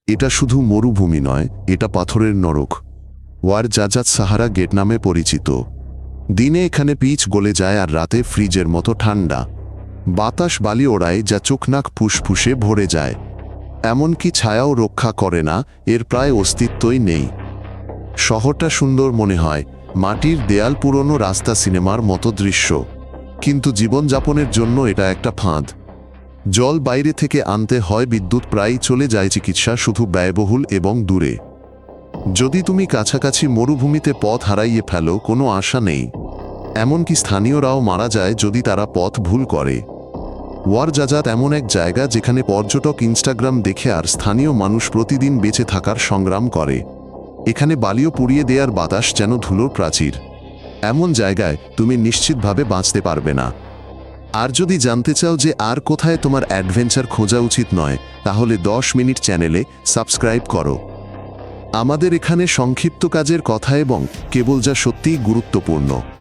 এটা শুধু মরুভূমি নয়, এটা পাথরের নরক। ওয়ার জাজাত সাহারা গেট নামে পরিচিত। দিনে এখানে পিচ গলে যায় আর রাতে ফ্রিজের মতো ঠান্ডা। বাতাস বালি ওড়ায় যা চোখনাক ফুসফুসে ভরে যায়। এমনকি ছায়াও রক্ষা করে না, এর প্রায় অস্তিত্বই নেই। শহরটা সুন্দর মনে হয়, মাটির দেয়াল, পুরনো রাস্তা, সিনেমার মতো দৃশ্য। কিন্তু জীবনযাপনের জন্য এটা একটা ফাঁদ। জল বাইরে থেকে আনতে হয়, বিদ্যুৎ প্রায়ই চলে যায়, চিকিৎসা শুধু ব্যয়বহুল এবং দূরে। যদি তুমি কাছাকাছি মরুভূমিতে পথ হারাইয়ে ফেলো, কোনো আশা নেই। এমনকি স্থানীয়রাও মারা যায় যদি তারা পথ ভুল করে। ওয়ার জাজাত এমন এক জায়গা যেখানে পর্যটক ইনস্টাগ্রাম দেখে আর স্থানীয় মানুষ প্রতিদিন বেঁচে থাকার সংগ্রাম করে। এখানে বালিও পুড়িয়ে দেয়ার বাতাস যেন ধুলোর প্রাচীর। এমন জায়গায় তুমি নিশ্চিতভাবে বাঁচতে পারবে না। আর যদি জানতে চাও যে আর কোথায় তোমার অ্যাডভেঞ্চার খোঁজা উচিত নয়, তাহলে 10 মিনিট চ্যানেলে সাবস্ক্রাইব করো। আমাদের এখানে সংক্ষিপ্ত কাজের কথা এবং কেবল যা সত্যিই গুরুত্বপূর্ণ।